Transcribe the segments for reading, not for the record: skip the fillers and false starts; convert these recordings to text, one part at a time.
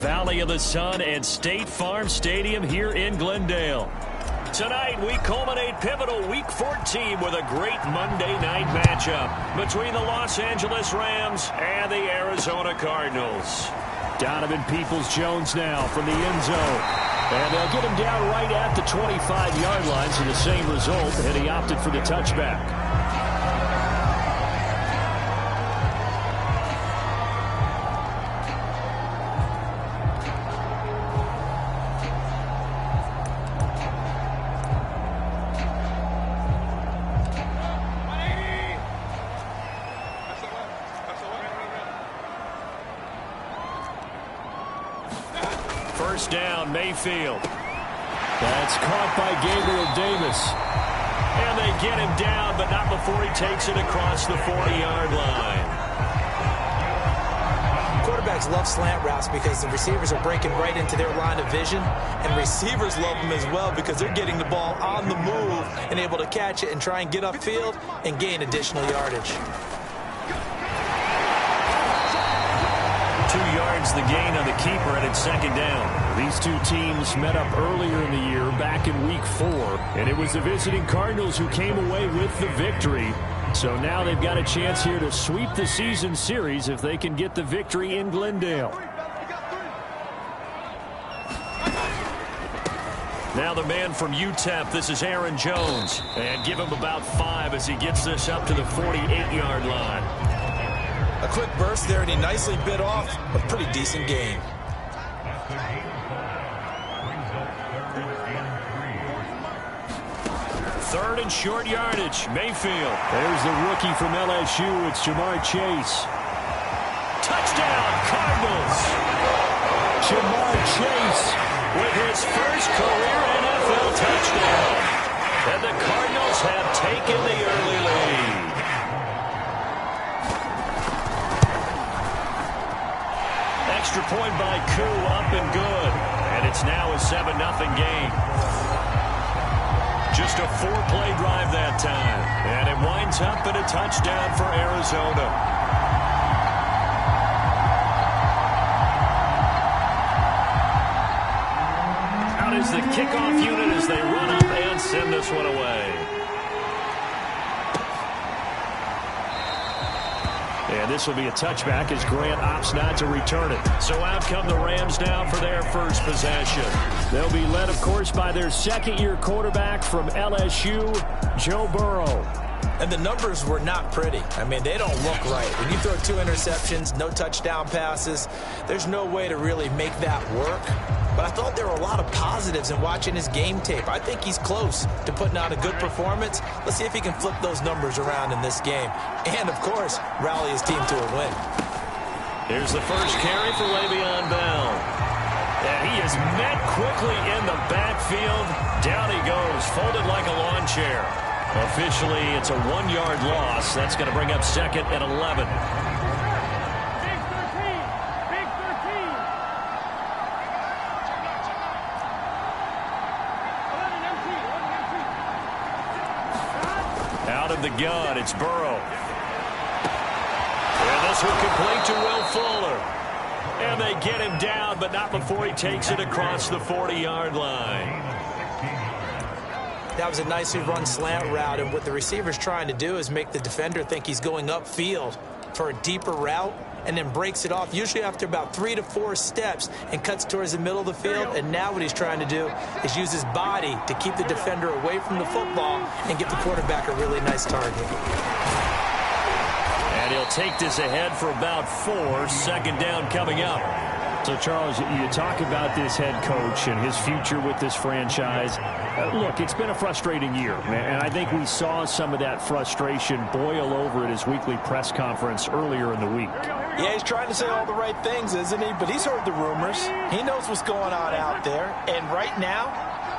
Valley of the Sun and State Farm Stadium here in Glendale. Tonight, we culminate pivotal Week 14 with a great Monday night matchup between the Los Angeles Rams and the Arizona Cardinals. Donovan Peoples-Jones now from the end zone. And they'll get him down right at the 25-yard line, so the same result, and he opted for the touchback. First down, Mayfield. That's caught by Gabriel Davis. And they get him down, but not before he takes it across the 40-yard line. Quarterbacks love slant routes because the receivers are breaking right into their line of vision, and receivers love them as well because they're getting the ball on the move and able to catch it and try and get upfield and gain additional yardage. 2 yards the gain on the keeper, and it's second down. These two teams met up earlier in the year, back in Week 4, and it was the visiting Cardinals who came away with the victory. So now they've got a chance here to sweep the season series if they can get the victory in Glendale. Now the man from UTEP, this is Aaron Jones. And give him about 5 as he gets this up to the 48-yard line. A quick burst there, and he nicely bit off a pretty decent gain. Third and short yardage, Mayfield. There's the rookie from LSU. It's Jamar Chase. Touchdown, Cardinals. Jamar Chase with his first career NFL touchdown. And the Cardinals have taken the early lead. Extra point by Koo, up and good. And it's now a 7-0 game. Just a 4-play drive that time. And it winds up in a touchdown for Arizona. Out is the kickoff unit as they run up and send this one away. And this will be a touchback as Grant opts not to return it. So out come the Rams now for their first possession. They'll be led, of course, by their second-year quarterback from LSU, Joe Burrow. And the numbers were not pretty. I mean, they don't look right. When you throw 2 interceptions, no touchdown passes, there's no way to really make that work. But I thought there were a lot of positives in watching his game tape. I think he's close to putting out a good performance. Let's see if he can flip those numbers around in this game. And, of course, rally his team to a win. Here's the first carry for Le'Veon Bell. And he is met quickly in the backfield. Down he goes, folded like a lawn chair. Officially, it's a 1-yard loss. That's going to bring up second and 11. Out of the gun, it's Burrow. And this one complete to Will Fuller. And they get him down, but not before he takes it across the 40-yard line. That was a nicely run slant route, and what the receiver's trying to do is make the defender think he's going upfield for a deeper route, and then breaks it off, usually after about 3 to 4 steps, and cuts towards the middle of the field. And now what he's trying to do is use his body to keep the defender away from the football and get the quarterback a really nice target. And he'll take this ahead for about 4. Second down coming up. So, Charles, you talk about this head coach and his future with this franchise. Look, it's been a frustrating year, and I think we saw some of that frustration boil over at his weekly press conference earlier in the week. Yeah, he's trying to say all the right things, isn't he? But he's heard the rumors. He knows what's going on out there. And right now,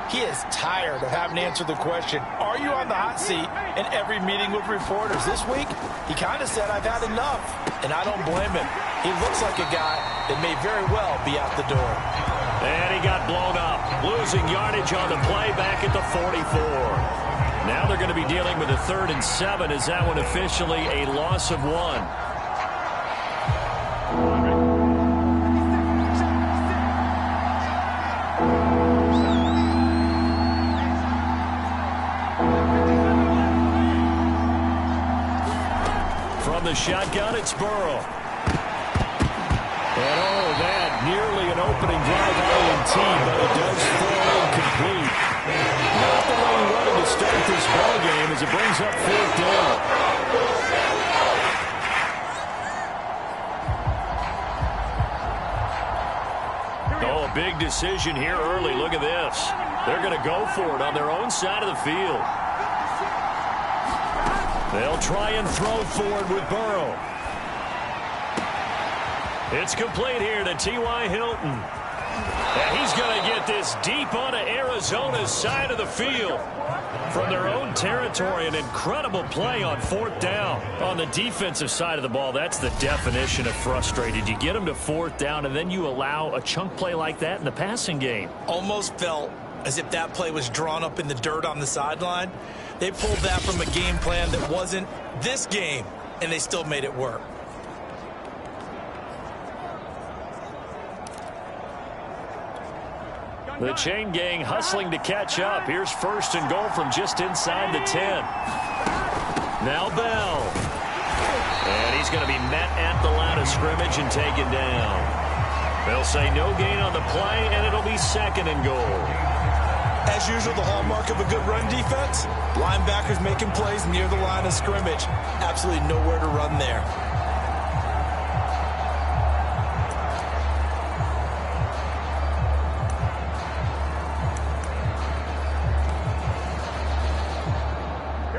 he is tired of having to answer the question, are you on the hot seat, in every meeting with reporters. This week, he kind of said, I've had enough. And I don't blame him. He looks like a guy that may very well be out the door. And he got blown up, losing yardage on the play back at the 44. Now they're going to be dealing with a 3rd and 7. Is that one officially a loss of 1? the shotgun. It's Burrow. And oh, that nearly an opening drive INT, but it does fall incomplete. Not the way he wanted to start this ball game as it brings up 4th down. Oh, a big decision here early. Look at this. They're going to go for it on their own side of the field. They'll try and throw forward with Burrow. It's complete here to T.Y. Hilton. And he's going to get this deep onto Arizona's side of the field. From their own territory, an incredible play on 4th down. On the defensive side of the ball, that's the definition of frustrated. You get them to 4th down, and then you allow a chunk play like that in the passing game. Almost felt as if that play was drawn up in the dirt on the sideline. They pulled that from a game plan that wasn't this game, and they still made it work. The chain gang hustling to catch up. Here's 1st and goal from just inside the 10. Now Bell. And he's going to be met at the line of scrimmage and taken down. They'll say no gain on the play, and it'll be 2nd and goal. As usual, the hallmark of a good run defense, linebackers making plays near the line of scrimmage. Absolutely nowhere to run there.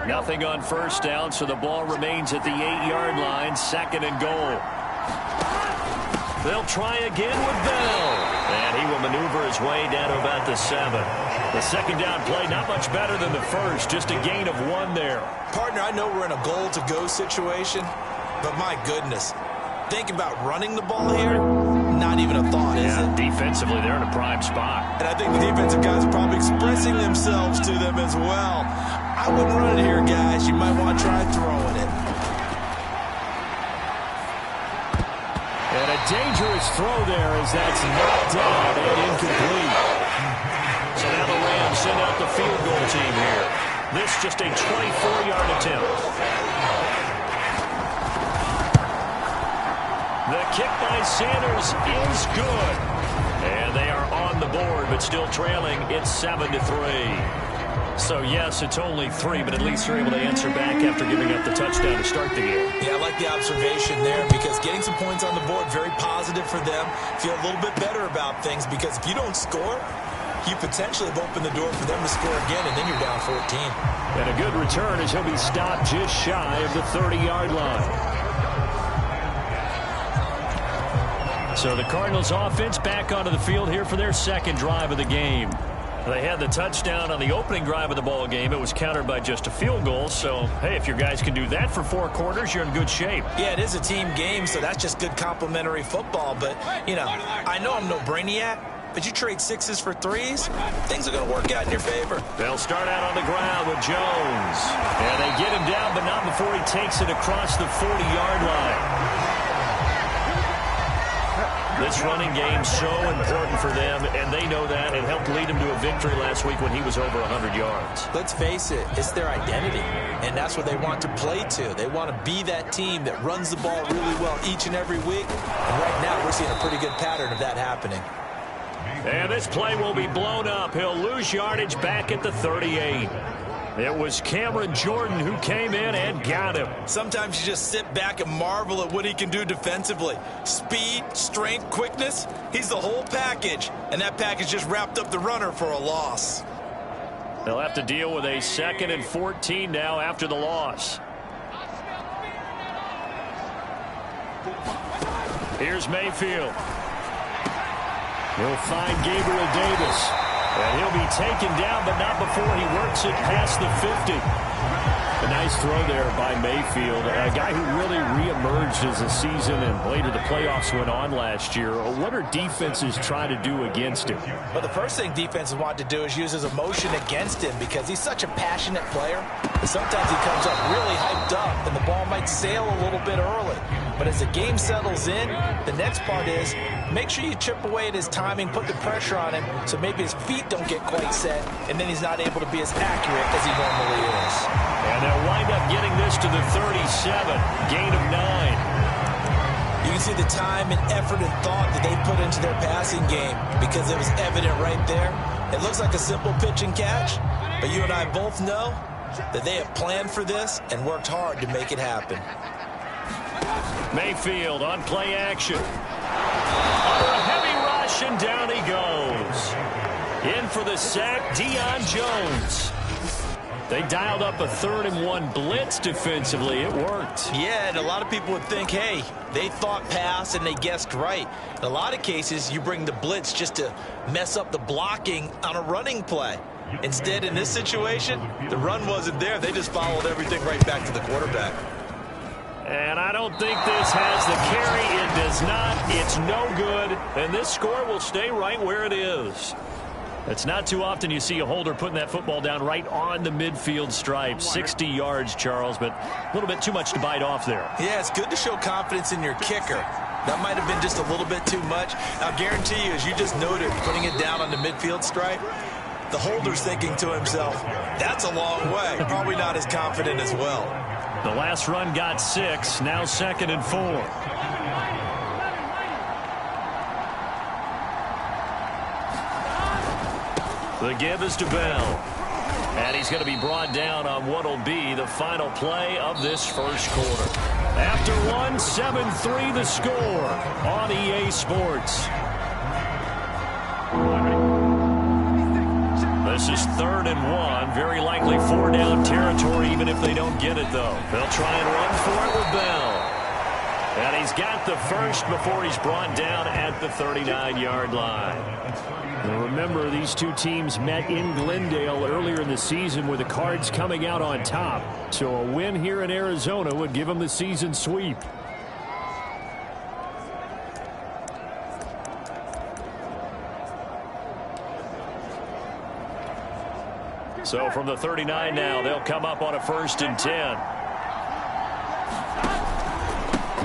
Nothing on 1st down, so the ball remains at the 8-yard line. 2nd and goal. They'll try again with Bell. And he will maneuver his way down to about the 7. The 2nd down play, not much better than the first. Just a gain of 1 there. Partner, I know we're in a goal-to-go situation, but my goodness. Think about running the ball here. Not even a thought, is it? Defensively, they're in a prime spot. And I think the defensive guys are probably expressing themselves to them as well. I wouldn't run it here, guys. You might want to try throwing it. And a dangerous throw there as that's knocked down and incomplete. So now the Rams send out the field goal team here. This just a 24-yard attempt. The kick by Sanders is good. And they are on the board, but still trailing. It's 7-3. So, yes, it's only 3, but at least they're able to answer back after giving up the touchdown to start the game. Yeah, I like the observation there because getting some points on the board, very positive for them. Feel a little bit better about things because if you don't score, you potentially have opened the door for them to score again, and then you're down 14. And a good return as he'll be stopped just shy of the 30-yard line. So the Cardinals offense back onto the field here for their 2nd drive of the game. They had the touchdown on the opening drive of the ball game. It was countered by just a field goal. So, hey, if your guys can do that for 4 quarters, you're in good shape. Yeah, it is a team game, so that's just good complimentary football. But, you know, I know I'm no brainiac, but you trade 6s for 3s, things are going to work out in your favor. They'll start out on the ground with Jones. And they get him down, but not before he takes it across the 40-yard line. This running game's so important for them, and they know that. It helped lead them to a victory last week when he was over 100 yards. Let's face it, it's their identity, and that's what they want to play to. They want to be that team that runs the ball really well each and every week, and right now we're seeing a pretty good pattern of that happening. And this play will be blown up. He'll lose yardage back at the 38. It was Cameron Jordan who came in and got him. Sometimes you just sit back and marvel at what he can do defensively. Speed, strength, quickness, he's the whole package. And that package just wrapped up the runner for a loss. They'll have to deal with a 2nd and 14 now after the loss. Here's Mayfield. He'll find Gabriel Davis. And he'll be taken down, but not before he works it past the 50. A nice throw there by Mayfield, a guy who really reemerged as the season and later the playoffs went on last year. What are defenses trying to do against him? Well, the first thing defenses want to do is use his emotion against him because he's such a passionate player. Sometimes he comes up really hyped up, and the ball might sail a little bit early. But as the game settles in, the next part is make sure you chip away at his timing, put the pressure on him so maybe his feet don't get quite set, and then he's not able to be as accurate as he normally is. And they'll wind up getting this to the 37, gain of 9. You can see the time and effort and thought that they put into their passing game because it was evident right there. It looks like a simple pitch and catch, but you and I both know that they have planned for this and worked hard to make it happen. Mayfield on play action. Under a heavy rush, and down he goes. In for the sack, Deion Jones. They dialed up a 3rd-and-1 blitz defensively. It worked. Yeah, and a lot of people would think, hey, they thought pass and they guessed right. In a lot of cases, you bring the blitz just to mess up the blocking on a running play. Instead, in this situation, the run wasn't there. They just followed everything right back to the quarterback. And I don't think this has the carry. It does not. It's no good. And this score will stay right where it is. It's not too often you see a holder putting that football down right on the midfield stripe. 60 yards, Charles, but a little bit too much to bite off there. Yeah, it's good to show confidence in your kicker. That might have been just a little bit too much. I'll guarantee you, as you just noted, putting it down on the midfield stripe, the holder's thinking to himself, that's a long way. Probably not as confident as well. The last run got 6, now 2nd and 4. The give is to Bell. And he's going to be brought down on what will be the final play of this first quarter. After 1, 7-3 the score on EA Sports. This is 3rd and 1. Very likely 4-down territory, even if they don't get it, though. They'll try and run for it with Bell. And he's got the first before he's brought down at the 39-yard line. Now remember, these two teams met in Glendale earlier in the season with the Cards coming out on top. So a win here in Arizona would give them the season sweep. So from the 39 now, they'll come up on a 1st and 10.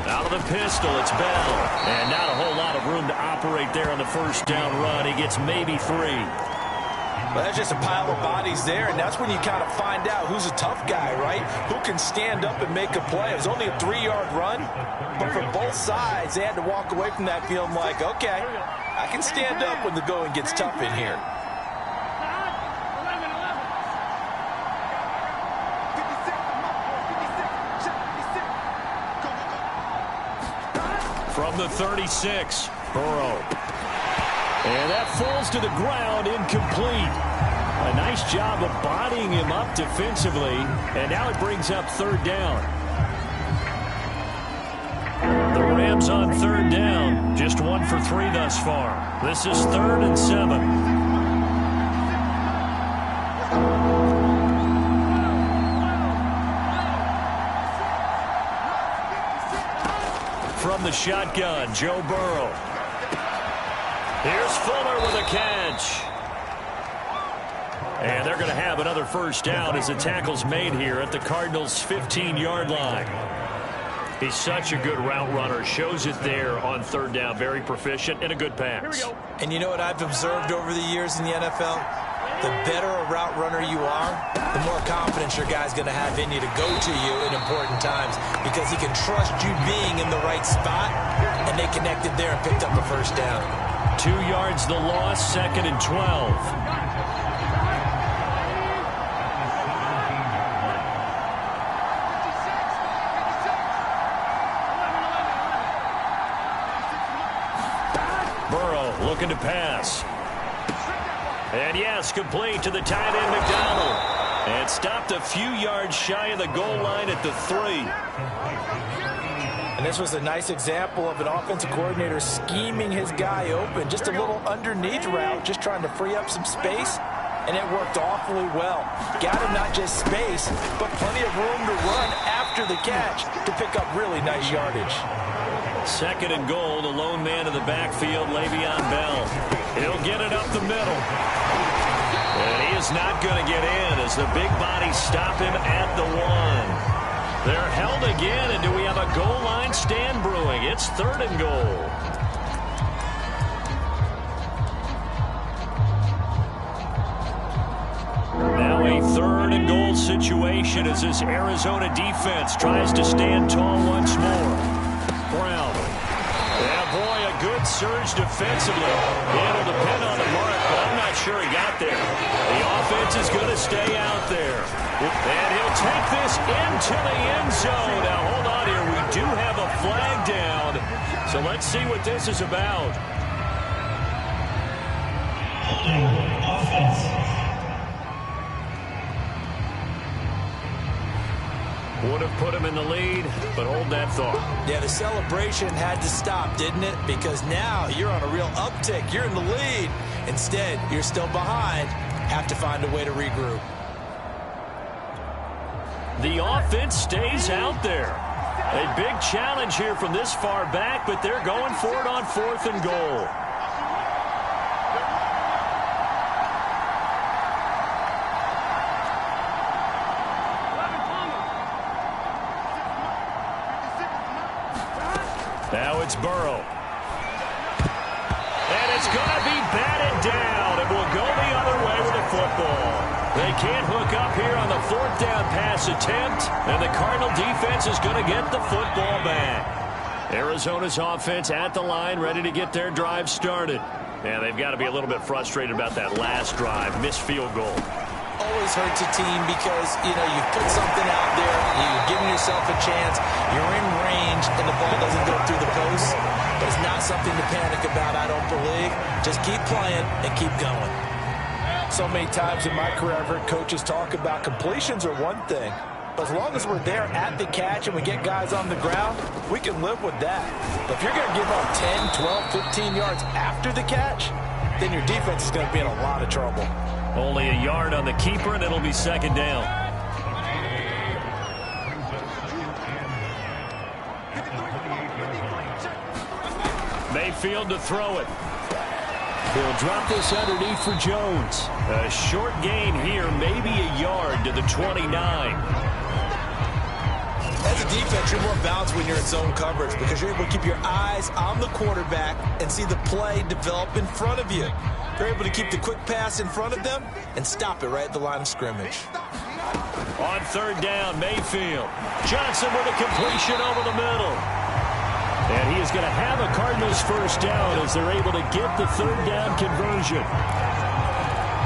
Out of the pistol, it's Bell. And not a whole lot of room to operate there on the 1st down run. He gets maybe 3. Well, that's just a pile of bodies there, and that's when you kind of find out who's a tough guy, right? Who can stand up and make a play. It was only a 3-yard run, but for both sides, they had to walk away from that feeling like, okay, I can stand up when the going gets tough in here. From the 36, Burrow. And that falls to the ground, incomplete. A nice job of bodying him up defensively, and now it brings up 3rd down. The Rams on 3rd down, just 1 for 3 thus far. This is 3rd and 7. From the shotgun, Joe Burrow. Here's Fuller with a catch. And they're going to have another 1st down as the tackle's made here at the Cardinals' 15-yard line. He's such a good route runner. Shows it there on 3rd down. Very proficient and a good pass. And you know what I've observed over the years in the NFL? The better a route runner you are, the more confidence your guy's going to have in you to go to you in important times because he can trust you being in the right spot, and they connected there and picked up a 1st down. 2 yards the loss, 2nd and 12. Burrow looking to pass. And yes, complete to the tight end, McDonald. And stopped a few yards shy of the goal line at the 3. And this was a nice example of an offensive coordinator scheming his guy open. Just a little underneath route, just trying to free up some space. And it worked awfully well. Got him not just space, but plenty of room to run after the catch to pick up really nice yardage. 2nd and goal, the lone man in the backfield, Le'Veon Bell. He'll get it up the middle. And he is not going to get in as the big bodies stop him at the 1. They're held again, and do we have a goal line stand brewing? It's 3rd and goal. Now a 3rd and goal situation as this Arizona defense tries to stand tall once more. Brown. Yeah, boy, a good surge defensively. It'll depend on the mark, but I'm not sure he got there. The offense is going to stay out there. And he'll take this into the end zone. Now, hold on here. We do have a flag down. So let's see what this is about. Offense. Would have put him in the lead, but hold that thought. Yeah, the celebration had to stop, didn't it? Because now you're on a real uptick. You're in the lead. Instead, you're still behind. Have to find a way to regroup. The offense stays out there. A big challenge here from this far back, but they're going for it on 4th and goal. Now it's Burrow. And it's going to be batted down. It will go the other way with the football. They can't hook up here on the 4th down pass attempt, and the Cardinal defense is going to get the football back. Arizona's offense at the line, ready to get their drive started. And they've got to be a little bit frustrated about that last drive, missed field goal. Always hurts a team because, you put something out there, you're giving yourself a chance, you're in range, and the ball doesn't go through the post. But it's not something to panic about, I don't believe. Just keep playing and keep going. So many times in my career, I've heard coaches talk about completions are one thing. But as long as we're there at the catch and we get guys on the ground, we can live with that. But if you're going to give up 10, 12, 15 yards after the catch, then your defense is going to be in a lot of trouble. Only a yard on the keeper, and it'll be 2nd down. Mayfield to throw it. He'll drop this underneath for Jones. A short gain here, maybe a yard to the 29. As a defense, you're more balanced when you're in zone coverage because you're able to keep your eyes on the quarterback and see the play develop in front of you. They're able to keep the quick pass in front of them and stop it right at the line of scrimmage. On 3rd down, Mayfield. Johnson with a completion over the middle. And he is going to have a Cardinals 1st down as they're able to get the 3rd down conversion.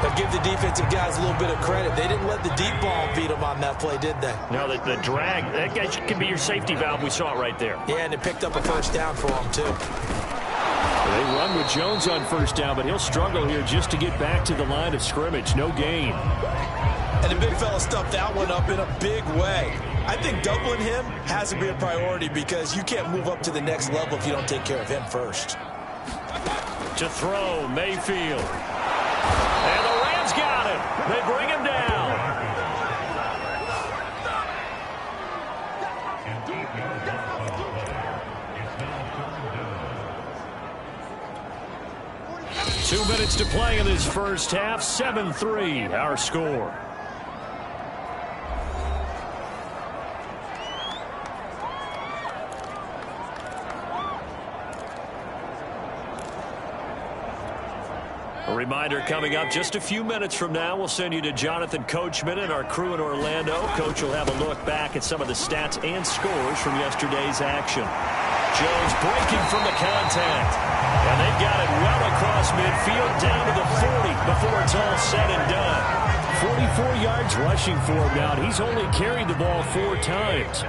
But give the defensive guys a little bit of credit. They didn't let the deep ball beat them on that play, did they? No, the drag, that could be your safety valve. We saw it right there. Yeah, and it picked up a 1st down for them, too. They run with Jones on 1st down, but he'll struggle here just to get back to the line of scrimmage. No gain. And the big fella stuffed that one up in a big way. I think doubling him has to be a priority because you can't move up to the next level if you don't take care of him first. To throw, Mayfield. And the Rams got him. They bring him down. Two minutes to play in this first half. 7-3, our score. A reminder coming up just a few minutes from now, we'll send you to Jonathan Coachman and our crew in Orlando. Coach will have a look back at some of the stats and scores from yesterday's action. Jones breaking from the contact. And they've got it well across midfield down to the 40 before it's all said and done. 44 yards rushing for him now. He's only carried the ball 4 times.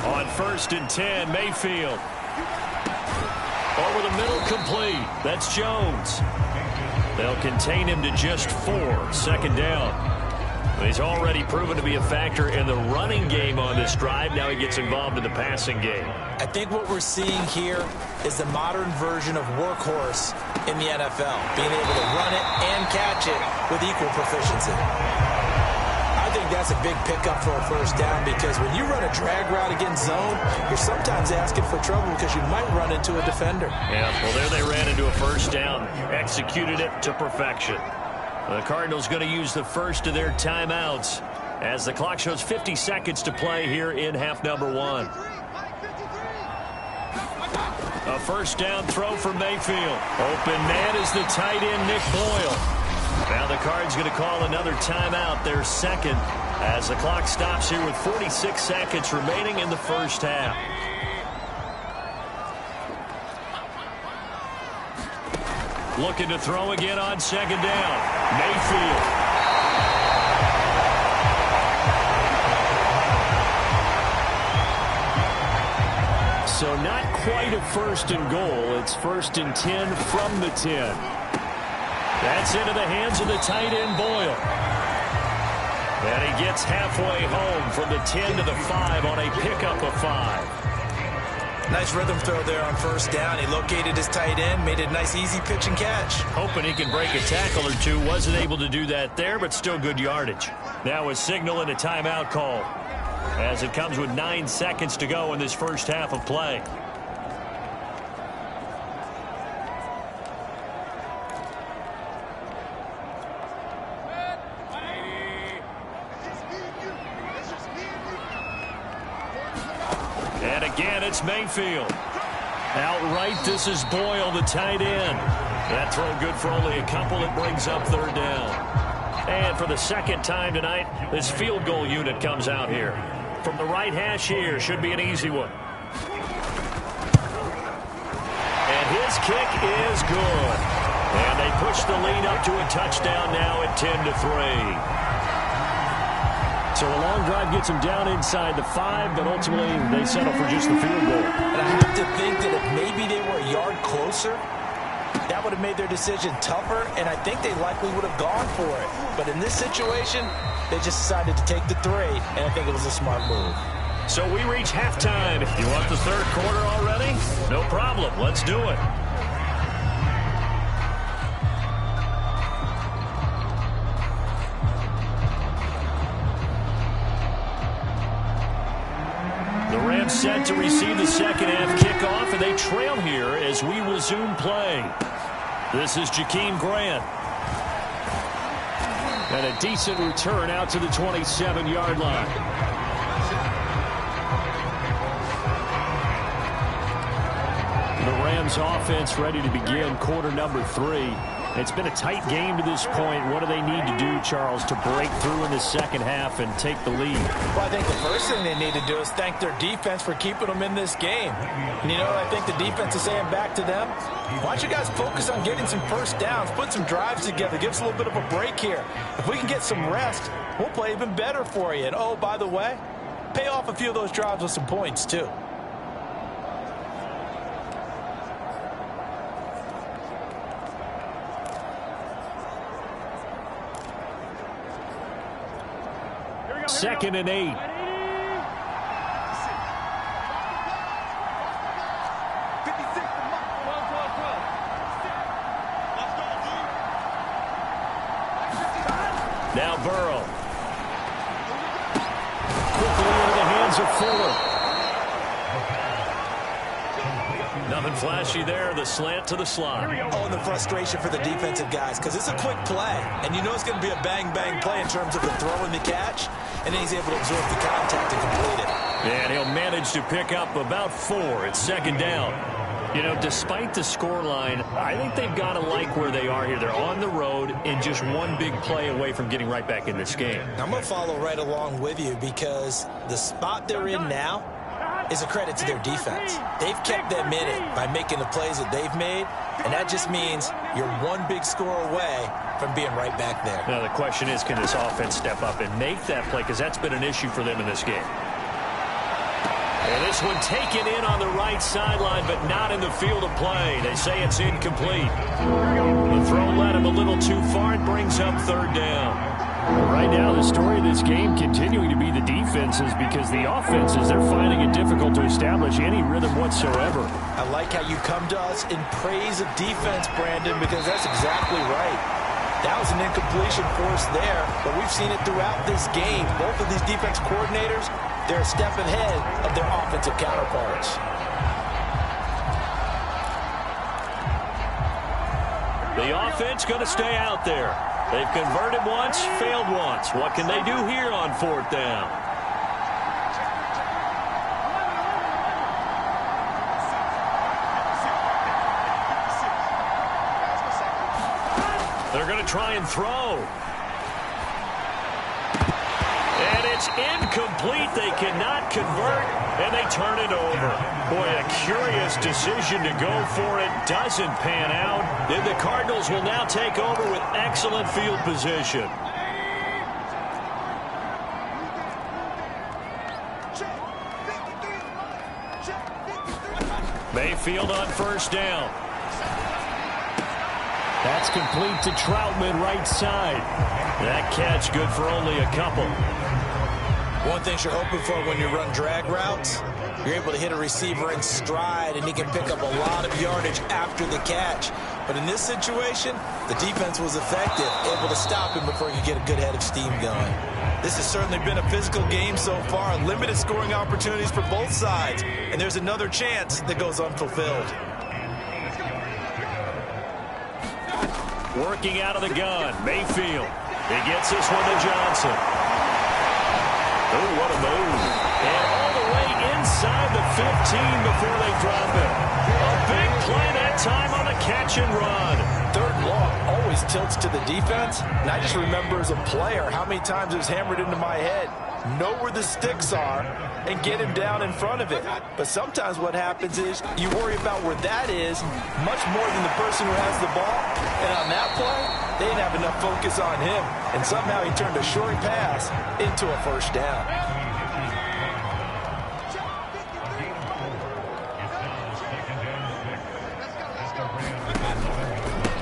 On 1st and 10, Mayfield. Over the middle, complete. That's Jones. They'll contain him to just 4. 2nd down. He's already proven to be a factor in the running game on this drive. Now he gets involved in the passing game. I think what we're seeing here is the modern version of workhorse in the NFL, being able to run it and catch it with equal proficiency. I think that's a big pickup for a 1st down because when you run a drag route against zone, you're sometimes asking for trouble because you might run into a defender. Yeah, well, there they ran into a 1st down, executed it to perfection. The Cardinals going to use the first of their timeouts. as the clock shows 50 seconds to play here in half number 1. A first down throw for Mayfield. Open man is the tight end, Nick Boyle. Now the Cards going to call another timeout, their second, as the clock stops here with 46 seconds remaining in the first half. Looking to throw again on second down. Mayfield. So not quite a first and goal. It's first and 10 from the 10. That's into the hands of the tight end, Boyle. And he gets halfway home from the 10 to the 5 on a pickup of 5. Nice rhythm throw there on first down. He located his tight end, made it a nice easy pitch and catch. Hoping he can break a tackle or two. Wasn't able to do that there, but still good yardage. Now a signal and a timeout call, as it comes with 9 seconds to go in this first half of play. And again, it's Mayfield. Outright, this is Boyle, the tight end. That throw good for only a couple. It brings up third down. And for the second time tonight, this field goal unit comes out here. From the right hash here, should be an easy one. And his kick is good. And they push the lead up to a touchdown now at 10-3. So a long drive gets them down inside the 5, but ultimately they settle for just the field goal. And I have to think that if maybe they were a yard closer, that would have made their decision tougher, and I think they likely would have gone for it. But in this situation, they just decided to take the 3, and I think it was a smart move. So we reach halftime. You want the third quarter already? No problem. Let's do it. Set to receive the second half kickoff, and they trail here as we resume play. This is Jakeem Grant. And a decent return out to the 27-yard line. The Rams offense ready to begin quarter number 3. It's been a tight game to this point. What do they need to do, Charles, to break through in the second half and take the lead? Well, I think the first thing they need to do is thank their defense for keeping them in this game. And, you know, I think the defense is saying back to them, why don't you guys focus on getting some first downs, put some drives together, give us a little bit of a break here. If we can get some rest, we'll play even better for you. And, oh, by the way, pay off a few of those drives with some points, too. Second and 8. Now Burrow. Quickly into the hands of Fuller. Nothing flashy there. The slant to the slot. Oh, and the frustration for the defensive guys, because it's a quick play. And you know it's going to be a bang-bang play in terms of the throw and the catch. And then he's able to absorb the contact and complete it. And he'll manage to pick up about 4. It's second down. You know, despite the scoreline, I think they've got to like where they are here. They're on the road and just one big play away from getting right back in this game. I'm going to follow right along with you, because the spot they're in now is a credit to their defense. They've kept them in it by making the plays that they've made, and that just means you're one big score away from being right back there. Now the question is, can this offense step up and make that play, because that's been an issue for them in this game. And this one taken in on the right sideline, but not in the field of play. They say it's incomplete. The throw led him a little too far. It brings up third down. Right now, the story of this game continuing to be the defenses, because the offenses, they're finding it difficult to establish any rhythm whatsoever. I like how you come to us in praise of defense, Brandon, because that's exactly right. That was an incompletion force there, but we've seen it throughout this game. Both of these defense coordinators, they're a step ahead of their offensive counterparts. The offense going to stay out there. They've converted once, failed once. What can they do here on 4th down? They're going to try and throw. And it's incomplete. They cannot convert, and they turn it over. Boy, a curious decision to go for it. Doesn't pan out. Then the Cardinals will now take over with excellent field position. Mayfield on 1st down. That's complete to Troutman, right side. That catch good for only a couple. One thing you're hoping for when you run drag routes, you're able to hit a receiver in stride, and he can pick up a lot of yardage after the catch. But in this situation, the defense was effective, able to stop him before you get a good head of steam going. This has certainly been a physical game so far. Limited scoring opportunities for both sides. And there's another chance that goes unfulfilled. Working out of the gun, Mayfield. He gets this one to Johnson. Oh, what a move. And all the way inside the 15 before they drop it. A big play that time on the catch and run. 3rd and long always tilts to the defense. And I just remember as a player how many times it was hammered into my head. Know where the sticks are and get him down in front of it. But sometimes what happens is you worry about where that is much more than the person who has the ball. And on that play, they didn't have enough focus on him. And somehow he turned a short pass into a 1st down.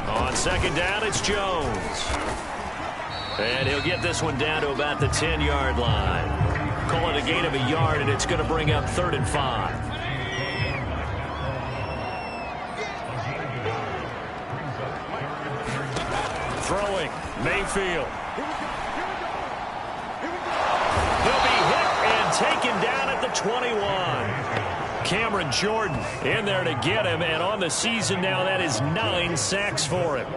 On 2nd down, it's Jones. And he'll get this one down to about the 10-yard line. Call it a gain of a yard, and it's going to bring up 3rd and 5. Throwing, Mayfield. He'll be hit and taken down at the 21. Cameron Jordan in there to get him, and on the season now, that is 9 sacks for him.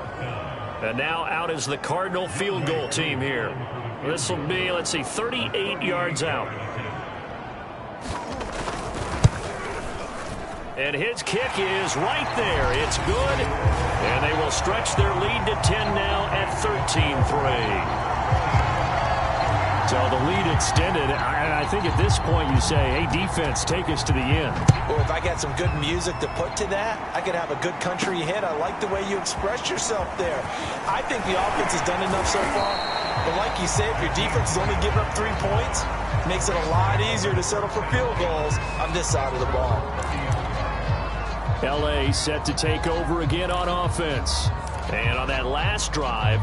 And now out is the Cardinal field goal team here. This will be, let's see, 38 yards out. And his kick is right there. It's good. And they will stretch their lead to 10 now at 13-3. So the lead extended. I think at this point you say, hey, defense, take us to the end. Well, if I got some good music to put to that, I could have a good country hit. I like the way you express yourself there. I think the offense has done enough so far. But like you said, if your defense is only giving up 3 points, it makes it a lot easier to settle for field goals on this side of the ball. L.A. set to take over again on offense. And on that last drive,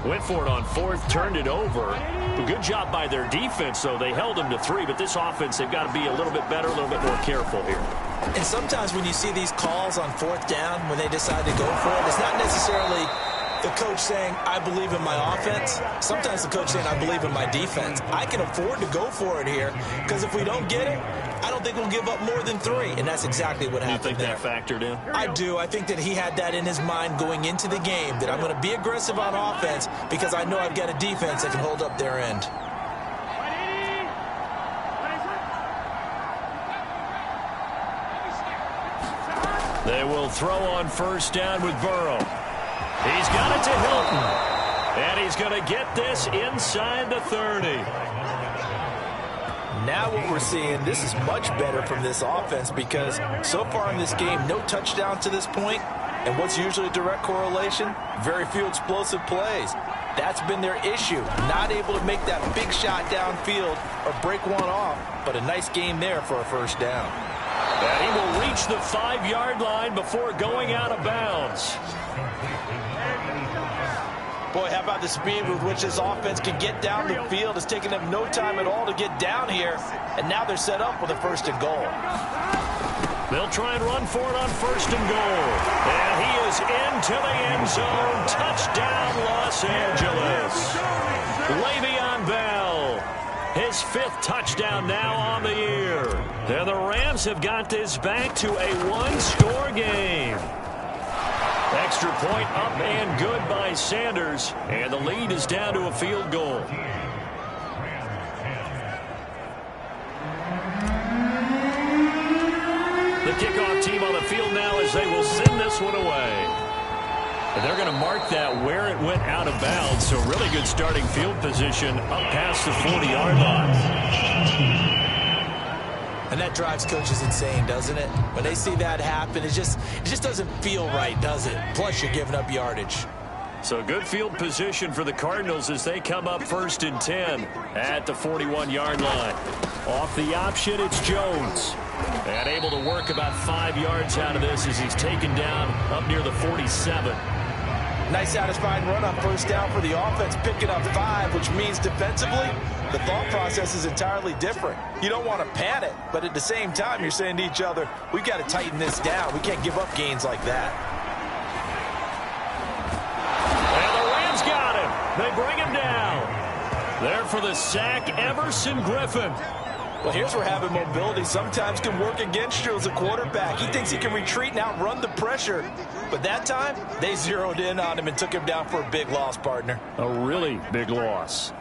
went for it on 4th, turned it over. A good job by their defense, though. They held them to 3, but this offense, they've got to be a little bit better, a little bit more careful here. And sometimes when you see these calls on 4th down, when they decide to go for it, it's not necessarily the coach saying, I believe in my offense. Sometimes the coach saying, I believe in my defense. I can afford to go for it here, because if we don't get it, I don't think we'll give up more than 3, and that's exactly what happened. You think that factored in? I do. I think that he had that in his mind going into the game, that I'm going to be aggressive on offense because I know I've got a defense that can hold up their end. They will throw on 1st down with Burrow. He's got it to Hilton. And he's going to get this inside the 30. Now what we're seeing, this is much better from this offense because so far in this game, no touchdowns to this point. And what's usually a direct correlation? Very few explosive plays. That's been their issue. Not able to make that big shot downfield or break one off. But a nice game there for a 1st down. And he will reach the 5-yard line before going out of bounds. Boy, how about the speed with which this offense can get down the field? It's taken them no time at all to get down here. And now they're set up with a 1st and goal. They'll try and run for it on 1st and goal. And he is into the end zone. Touchdown, Los Angeles. Le'Veon Bell. His 5th touchdown now on the year. And the Rams have got this back to a 1-score game. Extra point up and good by Sanders. And the lead is down to a field goal. The kickoff team on the field now as they will send this one away. And they're going to mark that where it went out of bounds. So really good starting field position up past the 40-yard line. And that drives coaches insane, doesn't it? When they see that happen, it just doesn't feel right, does it? Plus, you're giving up yardage. So good field position for the Cardinals as they come up 1st and 10 at the 41-yard line. Off the option, it's Jones. And able to work about 5 yards out of this as he's taken down up near the 47. Nice satisfying run on first down for the offense, picking up 5, which means defensively, the thought process is entirely different. You don't want to panic, but at the same time, you're saying to each other, we've got to tighten this down. We can't give up gains like that. And the Rams got him. They bring him down. There for the sack, Everson Griffin. Well, here's where having mobility sometimes can work against you as a quarterback. He thinks he can retreat and outrun the pressure. But that time, they zeroed in on him and took him down for a big loss, partner. A really big loss.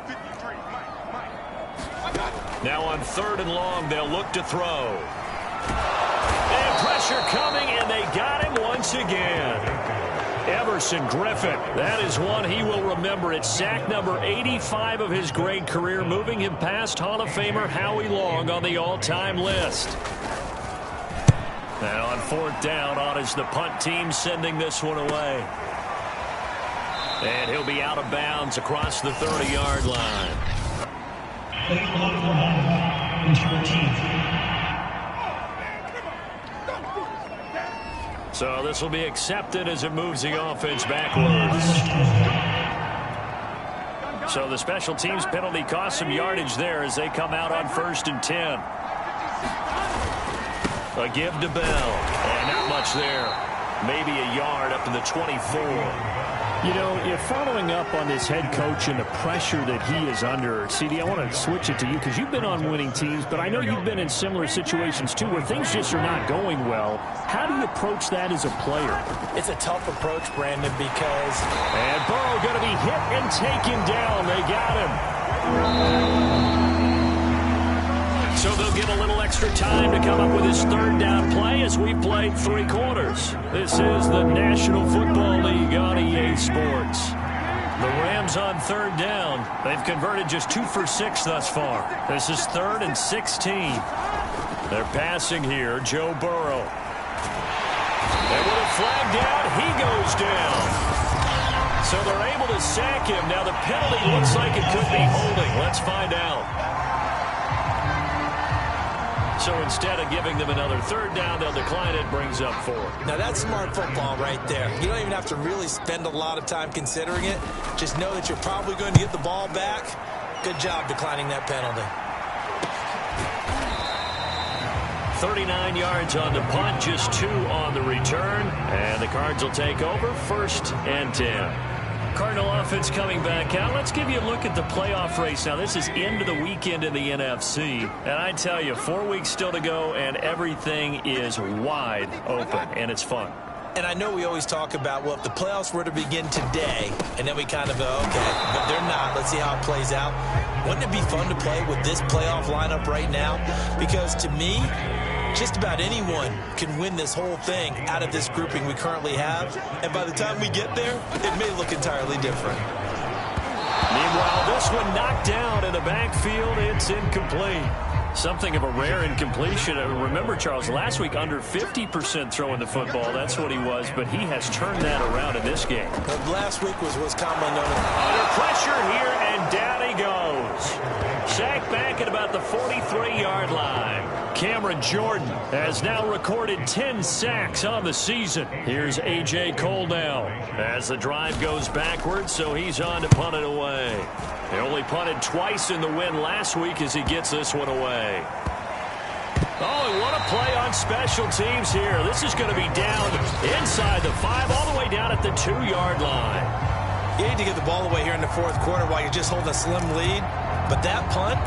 Now on 3rd and long, they'll look to throw. And pressure coming, and they got him once again. Everson Griffin, that is one he will remember. It's sack number 85 of his great career, moving him past Hall of Famer Howie Long on the all-time list. And on 4th down, on is the punt team sending this one away. And he'll be out of bounds across the 30-yard line. So this will be accepted as it moves the offense backwards. So the special teams penalty cost some yardage there as they come out on 1st and 10. A give to Bell. And not much there. Maybe a yard up to the 24. You know, if following up on this head coach and the pressure that he is under, CD, I want to switch it to you because you've been on winning teams, but I know you've been in similar situations too where things just are not going well. How do you approach that as a player? It's a tough approach, Brandon, because... And Burrow going to be hit and taken down. They got him. So they'll get a little extra time to come up with his 3rd down play as we've played 3 quarters. This is the National Football League on EA Sports. The Rams on 3rd down. They've converted just 2 for 6 thus far. This is 3rd and 16. They're passing here. Joe Burrow. And with a flag down, he goes down. So they're able to sack him. Now the penalty looks like it could be holding. Let's find out. So instead of giving them another 3rd down, they'll decline it, brings up 4. Now that's smart football right there. You don't even have to really spend a lot of time considering it. Just know that you're probably going to get the ball back. Good job declining that penalty. 39 yards on the punt, just 2 on the return. And the Cards will take over 1st and 10. Cardinal offense coming back out. Let's give you a look at the playoff race. Now, this is into the weekend in the NFC. And I tell you, 4 weeks still to go, and everything is wide open, and it's fun. And I know we always talk about, well, if the playoffs were to begin today, and then we kind of go, okay, but they're not. Let's see how it plays out. Wouldn't it be fun to play with this playoff lineup right now? Because to me, just about anyone can win this whole thing out of this grouping we currently have. And by the time we get there, it may look entirely different. Meanwhile, this one knocked down in the backfield. It's incomplete. Something of a rare incompletion. Remember, Charles, last week under 50% throwing the football. That's what he was, but he has turned that around in this game. But last week was commonly known as... Under pressure here, and down he goes. Sacked back at about the 43-yard line. Cameron Jordan has now recorded 10 sacks on the season. Here's A.J. Cole now as the drive goes backwards, so he's on to punt it away. He only punted twice in the win last week as he gets this one away. Oh, and what a play on special teams here. This is going to be down inside the 5, all the way down at the 2-yard line. You need to get the ball away here in the 4th quarter while you're just holding a slim lead. But that punt,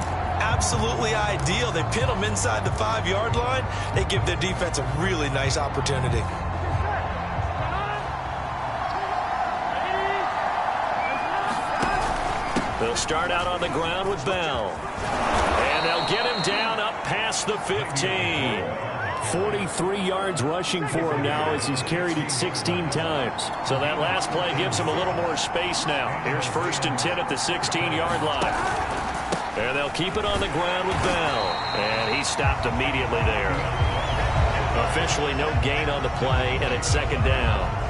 absolutely ideal. They pin them inside the 5-yard line. They give their defense a really nice opportunity. They'll start out on the ground with Bell. And they'll get him down up past the 15. 43 yards rushing for him now as he's carried it 16 times. So that last play gives him a little more space now. Here's 1st and 10 at the 16-yard line. And they'll keep it on the ground with Bell. And he stopped immediately there. Officially no gain on the play, and it's 2nd down.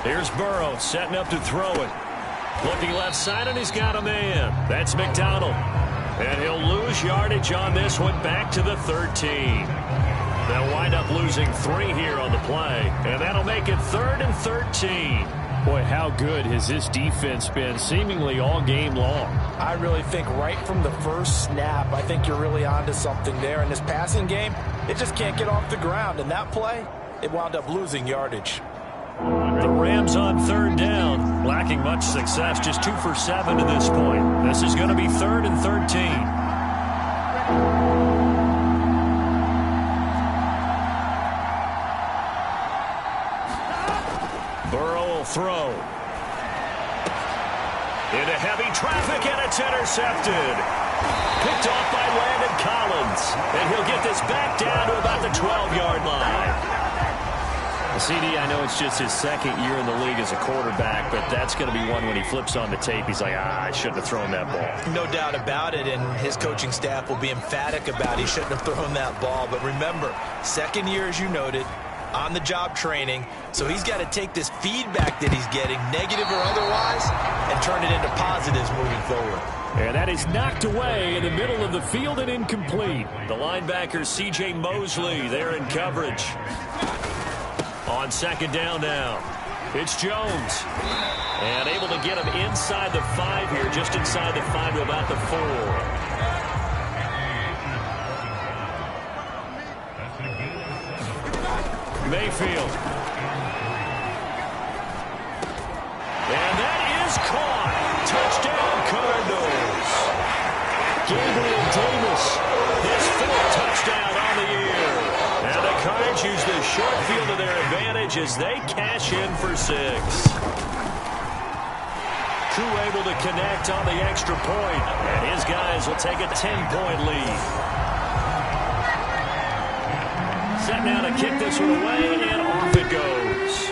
Here's Burrow setting up to throw it. Looking left side, and he's got a man. That's McDonald. And he'll lose yardage on this one back to the 13. They'll wind up losing 3 here on the play. And that'll make it 3rd and 13. Boy, how good has this defense been seemingly all game long? I really think right from the first snap, I think you're really onto something there. In this passing game, it just can't get off the ground. And that play, it wound up losing yardage. The Rams on 3rd down, lacking much success, just 2 for 7 to this point. This is going to be 3rd and 13. Burrow will throw. Into heavy traffic, and it's intercepted. Picked off by Landon Collins. And he'll get this back down to about the 12-yard line. CD, I know it's just his 2nd year in the league as a quarterback, but that's going to be one when he flips on the tape. He's like, I shouldn't have thrown that ball. No doubt about it, and his coaching staff will be emphatic about he shouldn't have thrown that ball. But remember, 2nd year, as you noted, on-the-job training, so he's got to take this feedback that he's getting, negative or otherwise, and turn it into positives moving forward. And that is knocked away in the middle of the field and incomplete. The linebacker, C.J. Mosley, there in coverage. On 2nd down now, it's Jones. And able to get him inside the 5 here, just inside the 5 to about the 4. Mayfield. And that is caught. Touchdown, Cardinals. Gabriel Davis, his 4th touchdown on the year. And the Cards use the short field to their advantage as they cash in for 6. Koo able to connect on the extra point, and his guys will take a 10-point lead. Set now to kick this one away, and off it goes.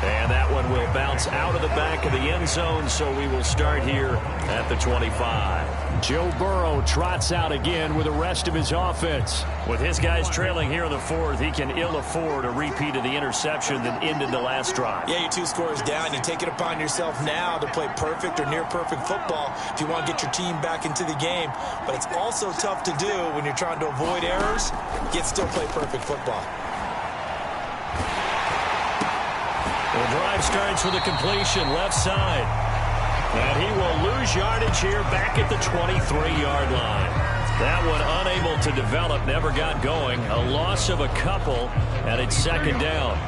And that one will bounce out of the back of the end zone, so we will start here at the 25. Joe Burrow trots out again with the rest of his offense. With his guys trailing here in the 4th, he can ill afford a repeat of the interception that ended the last drive. Yeah, you're 2 scores down. You take it upon yourself now to play perfect or near-perfect football if you want to get your team back into the game. But it's also tough to do when you're trying to avoid errors, yet still play perfect football. The drive starts with a completion left side. And he will lose yardage here back at the 23-yard line. That one unable to develop, never got going. A loss of a couple, and it's 2nd down.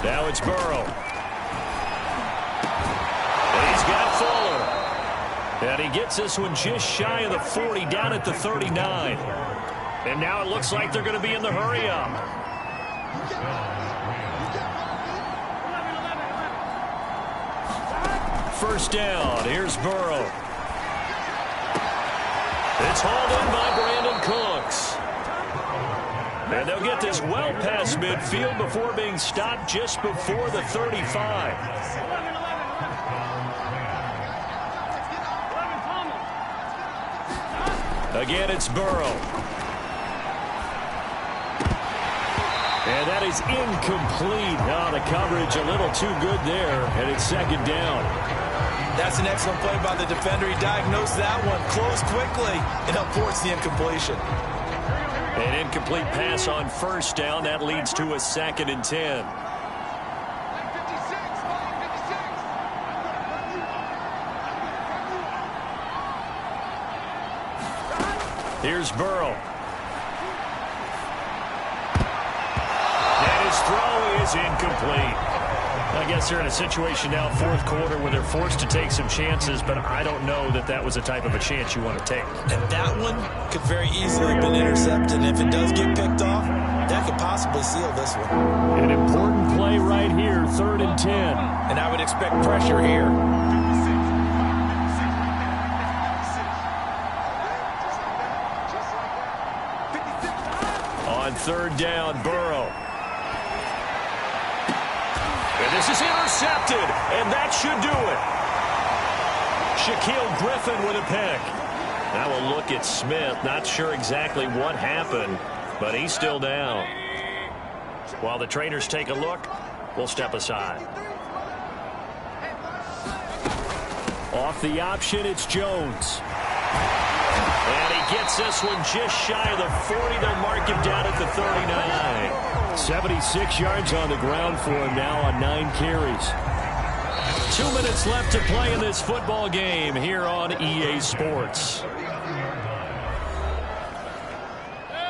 Now it's Burrow. And he's got Fuller. And he gets this one just shy of the 40, down at the 39. And now it looks like they're going to be in the hurry-up. First down. Here's Burrow. It's hauled in by Brandon Cooks. And they'll get this well past midfield before being stopped just before the 35. Again, it's Burrow. And that is incomplete. Oh, the coverage a little too good there, and it's 2nd down. That's an excellent play by the defender. He diagnosed that one, closed quickly, and helped force the incompletion. An incomplete pass on 1st down. That leads to a 2nd and 10. Here's Burrow. And his throw is incomplete. I guess they're in a situation now, fourth quarter, where they're forced to take some chances, but I don't know that that was the type of a chance you want to take. And that one could very easily have been intercepted. And if it does get picked off, that could possibly seal this one. An important play right here, 3rd and 10. And I would expect pressure here. On 3rd down, Burrow. And this is intercepted, and that should do it. Shaquille Griffin with a pick. Now we'll look at Smith. Not sure exactly what happened, but he's still down. While the trainers take a look, we'll step aside. Off the option, it's Jones. And he gets this one just shy of the 40. They'll mark him down at the 39. 76 yards on the ground for him now on 9 carries. 2 minutes left to play in this football game here on EA Sports.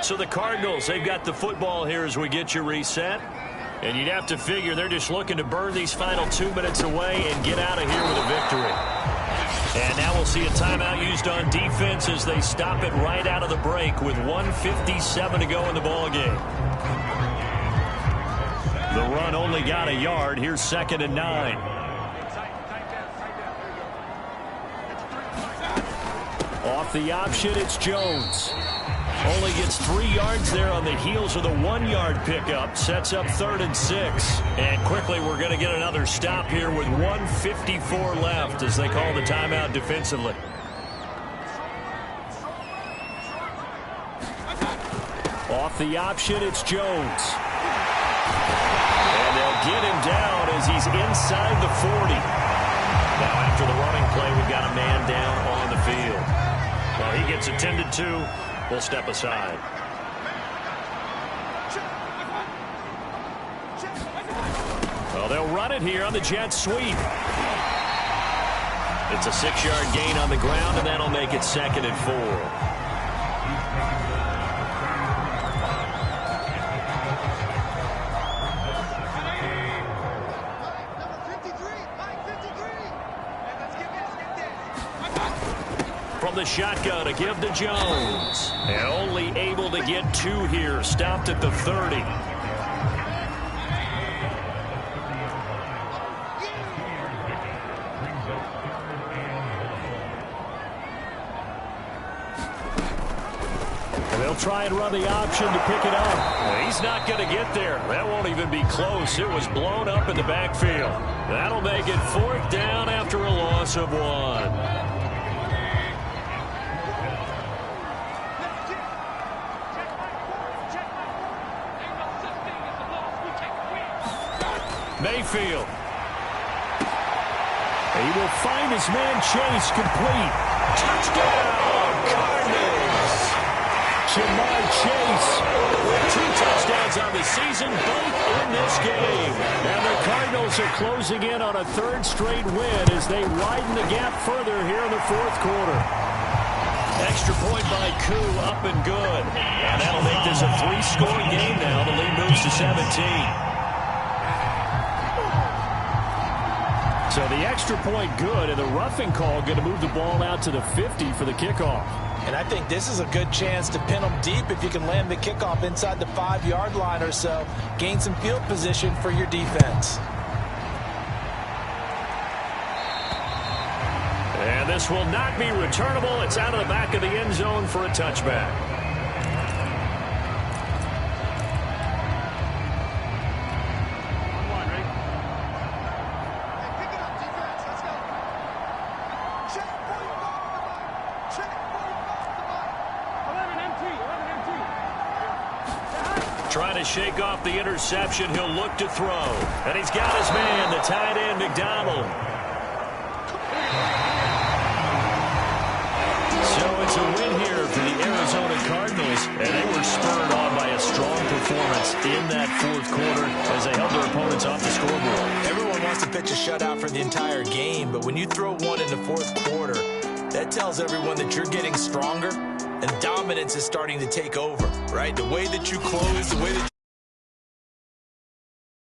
So the Cardinals, they've got the football here as we get you reset. And you'd have to figure they're just looking to burn these final 2 minutes away and get out of here with a victory. And now we'll see a timeout used on defense as they stop it right out of the break with 1:57 to go in the ball game. The run only got a yard. Here's 2nd and 9. Off the option, it's Jones. Only gets 3 yards there on the heels of the 1-yard pickup. Sets up 3rd and 6. And quickly we're going to get another stop here with 1:54 left as they call the timeout defensively. Off the option, it's Jones. And they'll get him down as he's inside the 40. Now after the running play, we've got a man down on the field. Well, he gets attended to. We'll step aside. Well, they'll run it here on the jet sweep. It's a 6-yard gain on the ground, and that'll make it 2nd and 4. From the shotgun to give to Jones. And only able to get 2 here. Stopped at the 30. And they'll try and run the option to pick it up. Well, he's not going to get there. That won't even be close. It was blown up in the backfield. That'll make it 4th down after a loss of 1. Mayfield. He will find his man Chase complete. Touchdown, Cardinals. Jamar Chase. With 2 touchdowns on the season, both in this game. And the Cardinals are closing in on a 3rd straight win as they widen the gap further here in the 4th quarter. Extra point by Koo, up and good. And that'll make this a 3-score game now. The lead moves to 17. So the extra point good, and the roughing call going to move the ball out to the 50 for the kickoff. And I think this is a good chance to pin them deep if you can land the kickoff inside the 5-yard line or so. Gain some field position for your defense. And this will not be returnable. It's out of the back of the end zone for a touchback. Trying to shake off the interception. He'll look to throw. And he's got his man, the tight end, McDonald. So it's a win here for the Arizona Cardinals. And they were spurred on by a strong performance in that 4th quarter as they held their opponents off the scoreboard. Everyone wants to pitch a shutout for the entire game, but when you throw one in the 4th quarter, that tells everyone that you're getting stronger, and and dominance is starting to take over, right? The way that you close, the way that